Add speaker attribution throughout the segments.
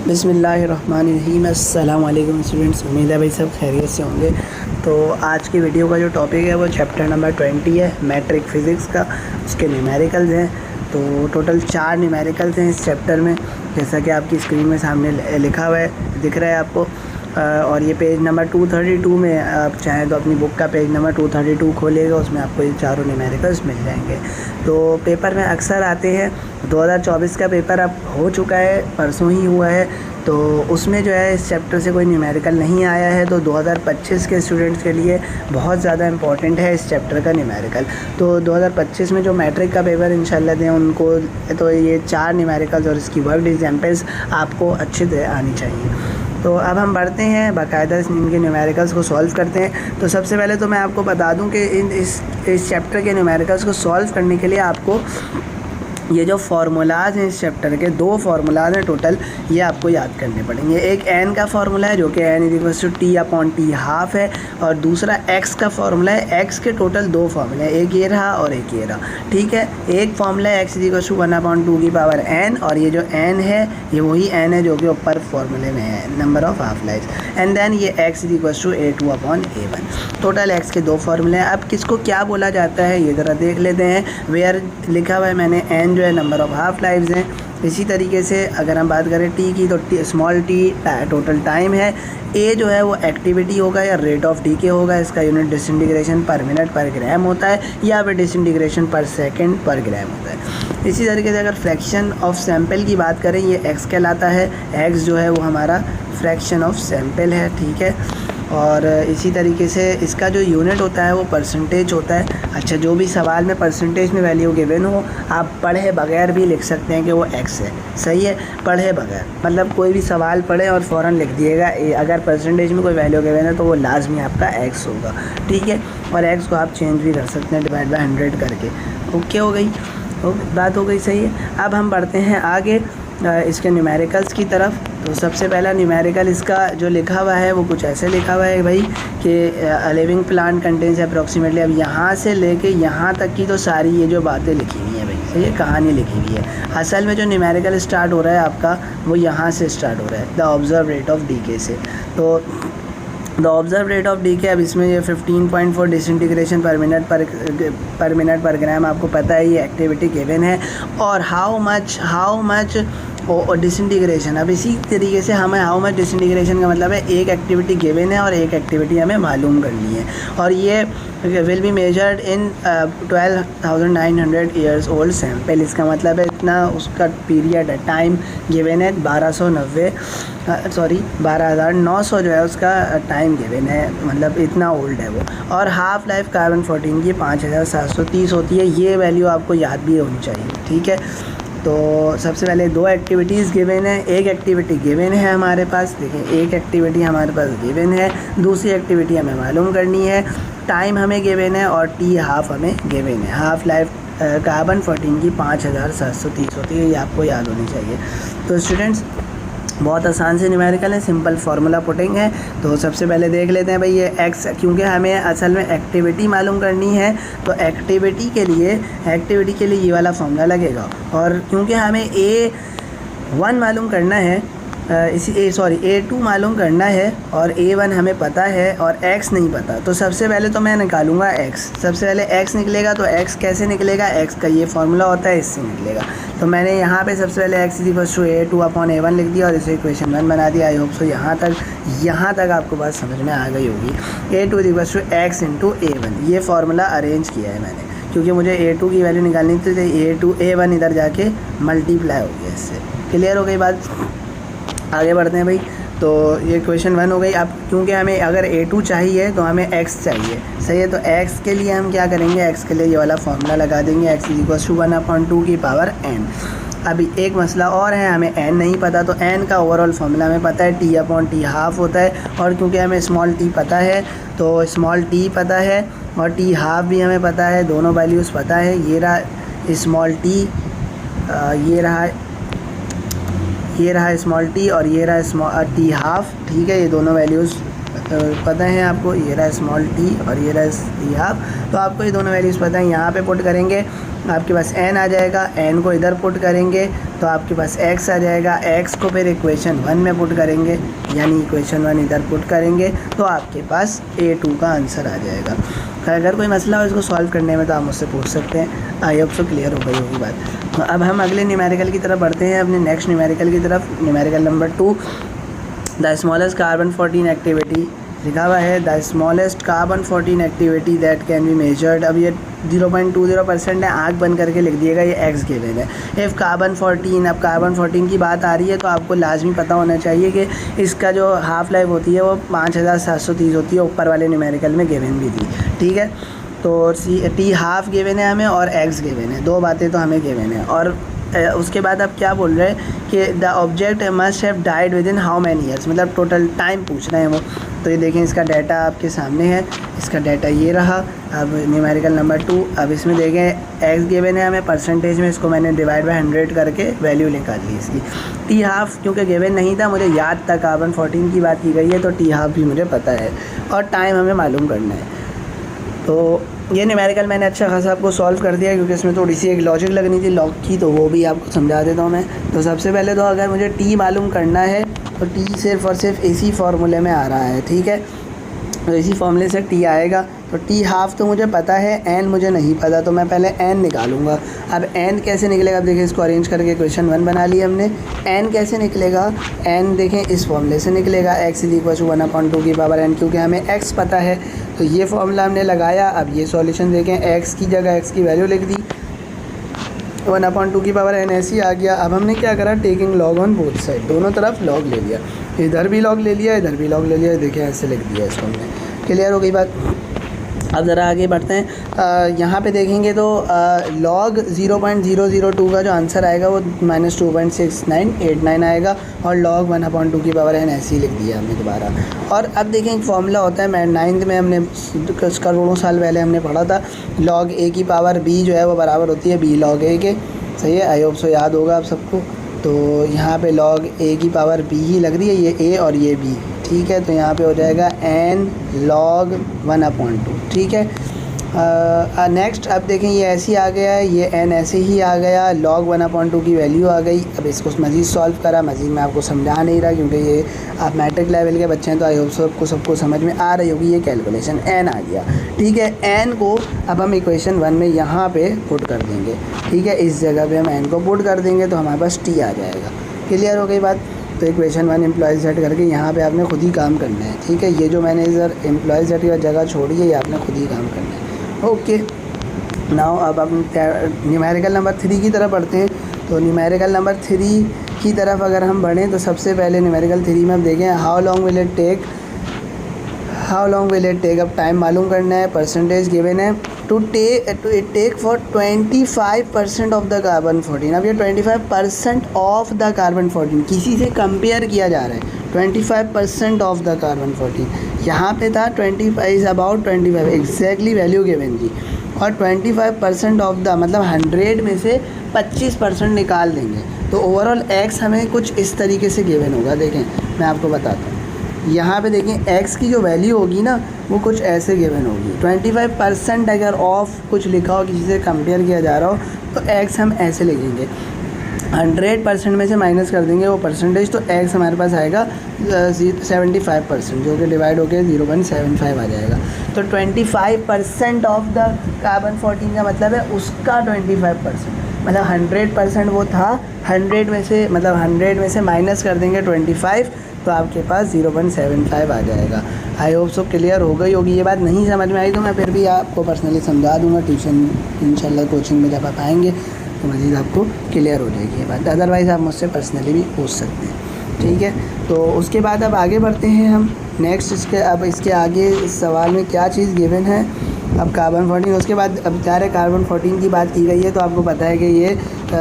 Speaker 1: बिस्मिल्लाहिर्रहमानिर्रहीम। अस्सलाम वालेकुम स्टूडेंट्स, उम्मीद है भाई सब खैरियत से होंगे। तो आज की वीडियो का जो टॉपिक है वो चैप्टर नंबर 20 है, मैट्रिक फ़िज़िक्स का। उसके न्यूमेरिकल्स हैं। तो टोटल 4 न्यूमेरिकल्स हैं इस चैप्टर में, जैसा कि आपकी स्क्रीन में सामने लिखा हुआ है, दिख रहा है आपको। और ये पेज नंबर 232 में आप चाहें तो अपनी बुक का पेज नंबर 232 खोलिएगा, उसमें आपको ये चारों न्यूमेरिकल्स मिल जाएंगे। तो पेपर में अक्सर आते हैं। 2024 का पेपर अब हो चुका है, परसों ही हुआ है, तो उसमें जो है इस चैप्टर से कोई न्यूमेरिकल नहीं आया है। तो 2025 के स्टूडेंट्स के लिए बहुत ज़्यादा इंपॉर्टेंट है इस चैप्टर का न्यूमेरिकल। तो 2025 में जो मैट्रिक का पेपर इंशाल्लाह दें उनको, तो ये 4 न्यूमेरिकल्स और इसकी वर्कड एग्जाम्पल्स आपको अच्छे से आनी चाहिए। तो अब हम बढ़ते हैं, बाकायदा इनके न्यूमेरिकल्स को सॉल्व करते हैं। तो सबसे पहले तो मैं आपको बता दूं कि इस चैप्टर के न्यूमेरिकल्स को सॉल्व करने के लिए आपको ये जो फार्मूलाज हैं इस चैप्टर के, 2 फार्मूलाज हैं टोटल, ये आपको याद करने पड़ेंगे। एक एन का फार्मूला है जो कि एन = t/t हाफ है, और दूसरा एक्स का फार्मूला है। एक्स के टोटल 2 फार्मूले हैं, एक ये रहा और एक ये रहा, ठीक है। एक फार्मूला है x = 1/2n, और ये जो n है ये वही n है जो कि ऊपर फार्मूले में है, number of half life. And then ये x = a2/a1। टोटल x के 2 फार्मूले हैं। अब किसको क्या बोला जाता है ये ज़रा देख लेते हैं। वेयर लिखा हुआ है मैंने, n जो है नंबर ऑफ़ हाफ लाइव्स हैं। इसी तरीके से अगर हम बात करें t की, तो स्मॉल t टोटल टाइम है। a जो है वो एक्टिविटी होगा या रेट ऑफ डीके होगा, इसका यूनिट डिसइंटीग्रेशन पर मिनट पर ग्राम होता है, या फिर डिसइंटीग्रेशन पर सेकंड पर ग्राम होता है। इसी तरीके से अगर फ्रैक्शन ऑफ सैंपल की बात करें, ये x कहलाता है। x जो है वो हमारा फ्रैक्शन ऑफ सैंपल है, ठीक है। और इसी तरीके से इसका जो यूनिट होता है वो परसेंटेज होता है। अच्छा, जो भी सवाल में परसेंटेज में वैल्यू गिवन हो, आप पढ़े बगैर भी लिख सकते हैं कि वो x है, सही है। पढ़े बगैर मतलब कोई भी सवाल पढ़े और फ़ौरन लिख दिएगा अगर परसेंटेज में कोई वैल्यू गिवन है तो वो लाजमी आपका x होगा, ठीक है। और x को आप चेंज भी कर सकते हैं डिवाइड बाय 100 करके। ओके, हो गई, बात हो गई, सही है। अब हम बढ़ते हैं आगे इसके न्यूमेरिकल्स की तरफ। तो सबसे पहला न्यूमेरिकल इसका जो लिखा हुआ है वो कुछ ऐसे लिखा हुआ है भाई कि लिविंग प्लांट कंटेन्स अप्रॉक्सीमेटली। अब यहाँ से लेके यहाँ तक की तो सारी ये जो बातें लिखी हुई हैं भाई, सही है, कहानी लिखी हुई है। असल में जो न्यूमेरिकल स्टार्ट हो रहा है आपका वो यहाँ से स्टार्ट हो रहा है, the observe rate of decay से। तो the observe rate of decay, अब इसमें ये 15.4 डिसइंटीग्रेशन पर मिनट पर ग्राम, आपको पता है ये एक्टिविटी गिवन है। और हाउ मच और डिसइंटीग्रेशन। अब इसी तरीके से हमें हाउ मच डिसइंटीग्रेशन का मतलब है एक एक्टिविटी गिवन है और एक एक्टिविटी हमें मालूम करनी है, और ये will be measured in 12,900 years old sample. इसका मतलब है इतना उसका पीरियड है, टाइम गिवन है 12,900 जो है उसका टाइम गिवन है, मतलब इतना ओल्ड है वो। और हाफ लाइफ कार्बन 14 की 5,730 होती है। ये वैल्यू आपको याद भी होनी चाहिए, ठीक है। तो सबसे पहले 2 एक्टिविटीज़ गिवन है, एक एक्टिविटी गिवन है हमारे पास, देखिए एक एक्टिविटी हमारे पास गिवन है, दूसरी एक्टिविटी हमें मालूम करनी है, टाइम हमें गिवन है, और टी हाफ हमें गिवन है। हाफ लाइफ कार्बन 14 की 5,730 होती है, ये आपको याद होनी चाहिए। तो स्टूडेंट्स बहुत आसान से न्यूमेरिकल है, सिंपल फार्मूला पुटिंग है। तो सबसे पहले देख लेते हैं भाई ये x, क्योंकि हमें असल में एक्टिविटी मालूम करनी है, तो एक्टिविटी के लिए ये वाला फार्मूला लगेगा। और क्योंकि हमें A1 मालूम करना है, A2 मालूम करना है, और A1 हमें पता है और x नहीं पता, तो सबसे पहले तो मैं निकालूंगा x। सबसे पहले x निकलेगा, तो x कैसे निकलेगा, x का ये फार्मूला होता है, इससे निकलेगा। तो मैंने यहाँ पे सबसे पहले x = a2/a1 लिख दिया और इसे इक्वेशन 1 बना दिया। आई होप सो यहाँ तक आपको बात समझ में आ गई होगी। a2 = x × a1, ये फार्मूला अरेंज किया है मैंने, क्योंकि मुझे a2 की वैल्यू निकालनी थी, तो a1 इधर जाके मल्टीप्लाई हो गया, इससे क्लियर हो गई बात। आगे बढ़ते हैं भाई। तो ये क्वेश्चन 1 हो गई। अब क्योंकि हमें अगर A2 चाहिए तो हमें x चाहिए, सही है। तो x के लिए हम क्या करेंगे, x के लिए ये वाला फार्मूला लगा देंगे, x = 1/2 की पावर n। अभी एक मसला और है, हमें n नहीं पता, तो n का ओवरऑल फार्मूला हमें पता है, t/t हाफ होता है। और क्योंकि हमें स्मॉल t पता है, तो स्मॉल t पता है और t हाफ भी हमें पता है, दोनों वैल्यूज़ पता है। ये रहा स्मॉल t, ये रहा स्मॉल t, और ये रहा t हाफ, ठीक है। ये दोनों वैल्यूज़ पता है आपको, ये रहा स्मॉल t और ये रहा t हाफ, तो आपको ये दोनों वैल्यूज़ पता है। यहाँ पे पुट करेंगे, आपके पास n आ जाएगा, n को इधर पुट करेंगे तो आपके पास x आ जाएगा। x को फिर इक्वेशन 1 में पुट करेंगे, यानी इक्वेशन 1 इधर पुट करेंगे तो आपके पास A2 का आंसर आ जाएगा। अगर कोई मसला हो इसको सॉल्व करने में तो आप मुझसे पूछ सकते हैं। आई होप सो क्लियर हो गई होगी बात। अब हम अगले न्यूमेरिकल की तरफ बढ़ते हैं, अपने नेक्स्ट न्यूमेरिकल की तरफ। Numerical number 2, the smallest carbon 14 activity लिखा हुआ है। The smallest carbon 14 activity that can be measured. अब ये 0.20% है, आँख बंद करके लिख दिएगा, ये एक्स गिवन है। इफ़ कार्बन 14, अब कार्बन 14 की बात आ रही है तो आपको लाजमी पता होना चाहिए कि इसका जो हाफ़ लाइफ होती है वो 5730 होती है, ऊपर वाले न्यूमेरिकल में गिवन भी थी। ठीक है, तो टी हाफ गिवन है हमें और एक्स गिवन है, दो बातें तो हमें गिवन है। और उसके बाद आप क्या बोल रहे हैं कि the object must have died with in how many years, मतलब टोटल टाइम पूछ रहे हैं वो। तो ये देखें, इसका डाटा आपके सामने है, इसका डाटा ये रहा। अब न्यूमेरिकल नंबर 2, अब इसमें देखें एक्स गिवन है हमें, परसेंटेज में इसको मैंने डिवाइड बाय 100 करके वैल्यू निकाल ली इसकी। टी हाफ क्योंकि गिवन नहीं था, मुझे याद था कार्बन 14 की बात की गई है, तो टी हाफ भी मुझे पता है और टाइम हमें मालूम करना है। तो ये न्यूमेरिकल मैंने अच्छा खासा आपको सॉल्व कर दिया, क्योंकि इसमें थोड़ी सी एक लॉजिक लगनी थी लॉग की, तो वो भी आपको समझा देता हूँ मैं। तो सबसे पहले तो अगर मुझे टी मालूम करना है तो टी सिर्फ़ और सिर्फ इसी फार्मूले में आ रहा है। ठीक है, तो इसी फॉर्मूले से टी आएगा। तो टी हाफ तो मुझे पता है, एन मुझे नहीं पता, तो मैं पहले एन निकालूंगा। अब एन कैसे निकलेगा, अब देखिए इसको अरेंज करके क्वेश्चन 1 बना लिया हमने। एन कैसे निकलेगा, एन देखें इस फॉर्मूले से निकलेगा, x = 1/2 की पावर n, क्योंकि हमें x पता है तो ये फॉर्मूला हमने लगाया। अब ये सॉल्यूशन देखें, x की जगह x की वैल्यू लिख दी, 1/2 की पावर n ऐसे ही आ गया। अब हमने क्या करा, taking log on both side, दोनों तरफ लॉग ले लिया, इधर भी लॉग ले लिया, इधर भी लॉग ले लिया। देखिए ऐसे लिख दिया इसको हमने। क्लियर हो गई बात। अब ज़रा आगे बढ़ते हैं। यहाँ पे देखेंगे तो लॉग 0.002 का जो आंसर आएगा वो -2.6989 आएगा, और लॉग 1/2 की पावर n ऐसे ही लिख दिया हमने दोबारा। और अब देखें एक फॉर्मूला होता है, मैं 9th में हमने करोड़ों साल पहले हमने पढ़ा था, लॉग a की पावर b जो है वो बराबर होती है b log a के। सही है, आई होप सो याद होगा आप सबको। तो यहाँ पे लॉग a की पावर b ही लग रही है, ये a और ये b। ठीक है, तो यहाँ पे हो जाएगा n log 1/2। ठीक है, नेक्स्ट अब देखें ये ऐसे ही आ गया है, ये n ऐसे ही आ गया, log 1/2 की वैल्यू आ गई। अब इसको मज़ीद सॉल्व करा, मज़ीद मैं आपको समझा नहीं रहा क्योंकि ये आप मैट्रिक लेवल के बच्चे हैं, तो आई होप सबको समझ में आ रही होगी। ये कैलकुलेशन n आ गया। ठीक है, n को अब हम इक्वेशन 1 में यहाँ पे पुट कर देंगे। ठीक है, इस जगह पे हम n को पुट कर देंगे तो हमारे पास t आ जाएगा। क्लियर हो गई बात। तो इक्वेशन 1 एम्प्लॉय सेट करके यहाँ पे आपने खुद ही काम करना है। ठीक है, ये जो मैंने इधर एम्प्लॉय सेट की जगह छोड़ी है, ये आपने खुद ही काम करना है। ओके, नाउ अब हम न्यूमेरिकल नंबर 3 की तरफ बढ़ते हैं। तो न्यूमेरिकल नंबर 3 की तरफ अगर हम बढ़ें तो सबसे पहले न्यूमेरिकल 3 में हम देखें how long will it take. अब टाइम मालूम करना है, परसेंटेज गिवन है to take for 25% of the carbon 14। अब ये 25% ऑफ द कार्बन 14 किसी से कंपेयर किया जा रहा है। 25% ऑफ द कार्बन 14 यहाँ पे था 25 is about 25 exactly value given थी, और 25% ऑफ द मतलब 100 में से 25% निकाल देंगे तो ओवरऑल एक्स हमें कुछ इस तरीके से गिवन होगा। देखें मैं आपको बताता हूँ, यहाँ पे देखें एक्स की जो वैल्यू होगी ना वो कुछ ऐसे गिवन होगी। 25% अगर ऑफ कुछ लिखा हो, किसी से कंपेयर किया जा रहा हो, तो एक्स हम ऐसे लिखेंगे। 100% में से माइनस कर देंगे वो परसेंटेज, तो एक्स हमारे पास आएगा 75%, जो कि डिवाइड होकर 0.75 आ जाएगा। तो 25% ऑफ द कार्बन 14 का मतलब है उसका 25%, मतलब 100% वो था, 100 में से माइनस कर देंगे 25, तो आपके पास 0.75 आ जाएगा। आई होप सो क्लियर हो गई होगी। ये बात नहीं समझ में आई तो मैं फिर भी आपको पर्सनली समझा दूंगा, ट्यूशन इंशाल्लाह कोचिंग में जब आप आएँगे तो मज़ीद आपको क्लियर हो जाएगी ये बात। अदरवाइज़ आप मुझसे पर्सनली भी पूछ सकते हैं। ठीक है, तो उसके बाद अब आगे बढ़ते हैं हम नेक्स्ट। इसके आगे इस सवाल में क्या चीज़ गिवन है, अब कार्बन 14। उसके बाद अब क्या है, कार्बन 14 की बात की गई है, तो आपको पता है कि ये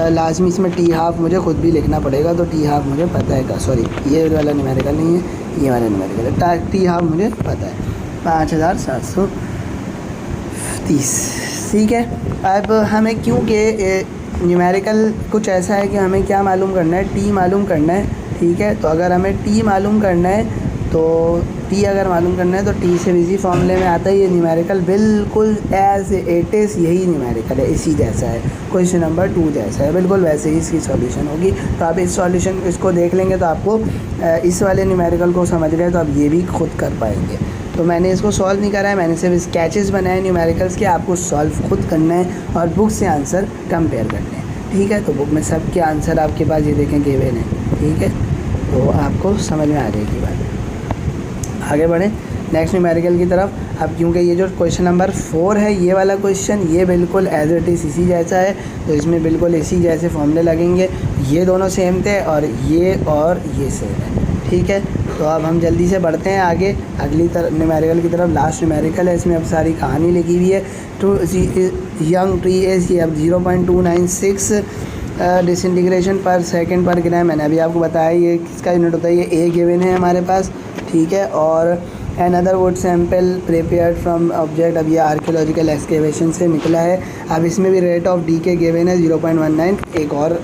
Speaker 1: लाजमी इसमें टी हाफ मुझे खुद भी लिखना पड़ेगा, तो टी हाफ मुझे पता है। सॉरी, ये वाला न्यूमेरिकल नहीं है, ये वाला न्यूमेरिकल है। टी हाफ मुझे पता है 5730। ठीक है, अब हमें क्योंकि न्यूमेरिकल कुछ ऐसा है कि हमें क्या मालूम करना है, टी मालूम करना है। ठीक है, तो अगर हमें टी मालूम करना है तो टी अगर मालूम करना है तो टी से इसी फॉर्मूले में आता है। ये न्यूमेरिकल बिल्कुल एज इट इज़ यही न्यूमेरिकल है, इसी जैसा है, क्वेश्चन नंबर 2 जैसा है, बिल्कुल वैसे ही इसकी सॉल्यूशन होगी। तो आप इस सॉल्यूशन इसको देख लेंगे तो आपको इस वाले न्यूमेरिकल को समझ गए तो आप ये भी खुद कर पाएंगे। तो मैंने इसको सॉल्व नहीं करा है, मैंने सिर्फ स्केचेस बनाए न्यूमेरिकल्स के, आपको सॉल्व खुद करना है और बुक से आंसर कंपेयर करने हैं, ठीक है। तो बुक में सबके आंसर आपके पास ये देखें गिवन है, ठीक है, तो आपको समझ में आ जाएगी बात। आगे बढ़ें नेक्स्ट न्यूमेरिकल की तरफ। अब क्योंकि ये जो क्वेश्चन नंबर 4 है, ये वाला क्वेश्चन ये बिल्कुल एज इट इज़ इसी जैसा है, तो इसमें बिल्कुल इसी जैसे फॉर्मूले लगेंगे। ये दोनों सेम थे और ये सेम है, ठीक है। तो अब हम जल्दी से बढ़ते हैं आगे अगली न्यूमेरिकल की तरफ। लास्ट न्यूमेरिकल है, इसमें अब सारी कहानी लिखी हुई है। टू यंग ट्री इज़ ये अब 0.296 डिसइंटीग्रेशन पर सेकंड पर ग्राम। मैंने अभी आपको बताया ये किसका यूनिट होता है, ये ए गिवन है हमारे पास, ठीक है। और another would sample prepared from object, अब ये आर्कियोलॉजिकल एक्सकेवेशन से निकला है। अब इसमें भी रेट ऑफ डी के गिवन है 0.19, एक और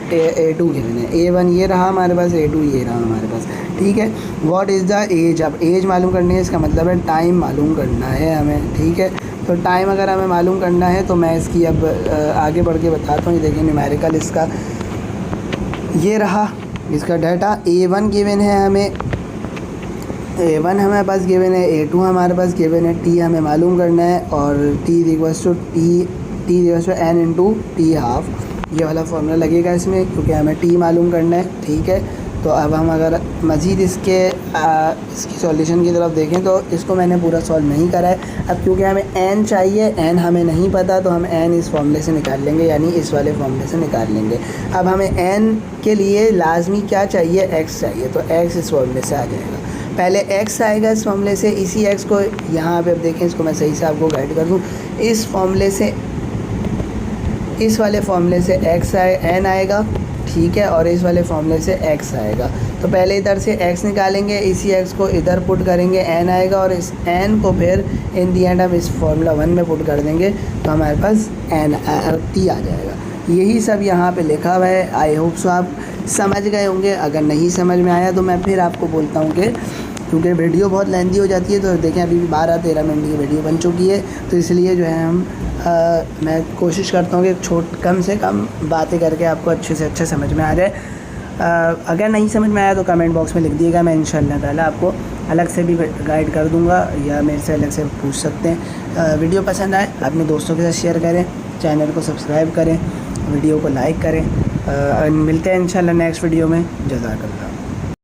Speaker 1: A2 गिवन है। A1 ये रहा हमारे पास, A2 ये रहा हमारे पास, ठीक है। व्हाट इज़ द एज, अब एज मालूम करनी है, इसका मतलब है टाइम मालूम करना है हमें, ठीक है। तो टाइम अगर हमें मालूम करना है तो मैं इसकी अब आगे बढ़ के बताता हूँ। ये देखिए न्यूमेरिकल इसका ये रहा, इसका डाटा A1 गिवन है हमें, A1 हमारे पास गिवन है, A2 हमारे पास गिवन है, T हमें मालूम करना है और T equals to n into t half, ये वाला फॉर्मूला लगेगा इसमें क्योंकि हमें T मालूम करना है, ठीक है। तो अब हम अगर मज़ीद इसकी सॉल्यूशन की तरफ देखें तो इसको मैंने पूरा सॉल्व नहीं करा है। अब क्योंकि हमें n चाहिए, n हमें नहीं पता, तो हम n इस फॉर्मूले से निकाल लेंगे, यानी इस वाले फॉर्मूले से निकाल लेंगे। अब हमें n के लिए लाजमी क्या चाहिए, x चाहिए, तो x इस फॉर्मूले से आ जाएगा। पहले x आएगा इस फॉर्मूले से, इसी x को यहाँ पे अब देखें, इसको मैं सही से आपको गाइड कर दूँ। इस फॉर्मूले से, इस वाले फॉर्मूले से n आएगा, ठीक है, और इस वाले फॉर्मूले से x आएगा। तो पहले इधर से x निकालेंगे, इसी x को इधर पुट करेंगे, n आएगा, और इस n को फिर इन दी एंड हम इस फार्मूला 1 में पुट कर देंगे तो हमारे पास T आ जाएगा। यही सब यहाँ पे लिखा हुआ है। आई होप सो आप समझ गए होंगे। अगर नहीं समझ में आया तो मैं फिर आपको बोलता हूँ कि क्योंकि वीडियो बहुत लेंथी हो जाती है, तो देखें अभी 12-13 मिनट की वीडियो बन चुकी है, तो इसलिए जो है मैं कोशिश करता हूँ कि कम से कम बातें करके आपको अच्छे से अच्छे समझ में आ जाए। अगर नहीं समझ में आया तो कमेंट बॉक्स में लिख दिएगा, मैं इंशाल्लाह ताला आपको अलग से भी गाइड कर दूँगा या मेरे से अलग से पूछ सकते हैं। वीडियो पसंद आए अपने दोस्तों के साथ शेयर करें, चैनल को सब्सक्राइब करें, वीडियो को लाइक करें। मिलते हैं इंशाल्लाह नेक्स्ट वीडियो में। जज़ाकल्लाह।